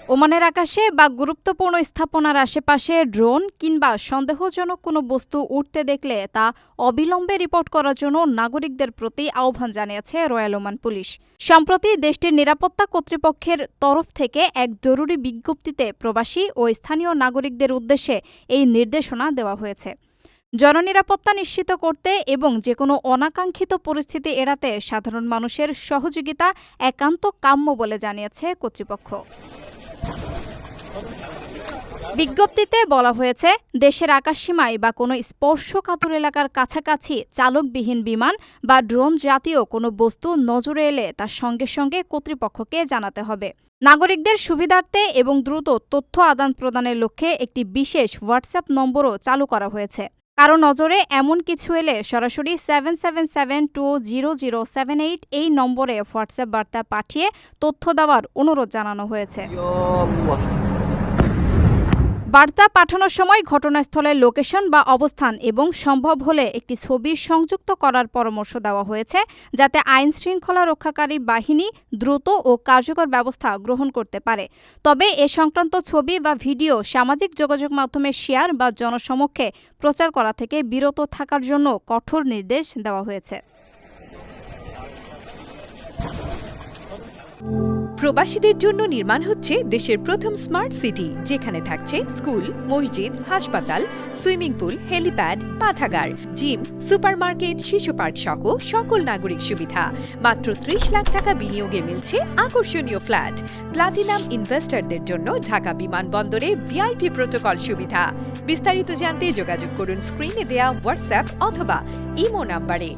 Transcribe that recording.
ওমানের আকাশে বা গুরুত্বপূর্ণ স্থাপনার আশেপাশে ড্রোন কিংবা সন্দেহজনক কোনো বস্তু উঠতে দেখলে তা অবিলম্বে রিপোর্ট করার জন্য নাগরিকদের প্রতি আহ্বান জানিয়েছে রয়্যাল ওমান পুলিশ। সম্প্রতি দেশটির নিরাপত্তা কর্তৃপক্ষের তরফ থেকে এক জরুরি বিজ্ঞপ্তিতে প্রবাসী ও স্থানীয় নাগরিকদের উদ্দেশ্যে এই নির্দেশনা দেওয়া হয়েছে। জননিরাপত্তা নিশ্চিত করতে এবং যেকোনো অনাকাঙ্ক্ষিত পরিস্থিতি এড়াতে সাধারণ মানুষের সহযোগিতা একান্ত কাম্য বলে জানিয়েছে কর্তৃপক্ষ। বিজ্ঞপ্তিতে বলা হয়েছে, দেশের আকাশসীমায় বা কোনো স্পর্শকাতর এলাকার কাছাকাছি চালকবিহীন বিমান বা ড্রোন জাতীয় কোনো বস্তু নজরে এলে তার সঙ্গে সঙ্গে কর্তৃপক্ষকে জানাতে হবে। নাগরিকদের সুবিধার্থে এবং দ্রুত তথ্য আদান প্রদানের লক্ষ্যে একটি বিশেষ হোয়াটসঅ্যাপ নম্বরও চালু করা হয়েছে। কারো নজরে এমন কিছু এলে সরাসরি 77720078 এই নম্বরে হোয়াটসঅ্যাপ বার্তা পাঠিয়ে তথ্য দেওয়ার অনুরোধ জানানো হয়েছে। বার্তা পাঠানোর সময় ঘটনাস্থলের লোকেশন বা অবস্থান এবং সম্ভব হলে একটি ছবি সংযুক্ত করার পরামর্শ দেওয়া হয়েছে, যাতে আইন শৃঙ্খলা রক্ষাকারী বাহিনী দ্রুত ও কার্যকর ব্যবস্থা গ্রহণ করতে পারে। তবে এ সংক্রান্ত ছবি বা ভিডিও সামাজিক যোগাযোগ মাধ্যমে শেয়ার বা জনসমক্ষে প্রচার করা থেকে বিরত থাকার জন্য কঠোর নির্দেশ দেওয়া হয়েছে। প্রবাসীদের জন্য নির্মাণ হচ্ছে দেশের প্রথম স্মার্ট সিটি, যেখানে থাকছে স্কুল, মসজিদ, হাসপাতাল, সুইমিং পুল, হেলিপ্যাড, পাঠাগার, জিম, সুপারমার্কেট, শিশু পার্ক সহ সকল নাগরিক সুবিধা। মাত্র ৩০ লাখ টাকা বিনিয়োগে মিলছে আকর্ষণীয় ফ্ল্যাট। প্লাটিনাম ইনভেস্টরদের জন্য ঢাকা বিমানবন্দরে ভিআইপি প্রোটোকল সুবিধা। বিস্তারিত জানতে যোগাযোগ করুন স্ক্রিনে দেয়া হোয়াটসঅ্যাপ অথবা ইমো নাম্বারে।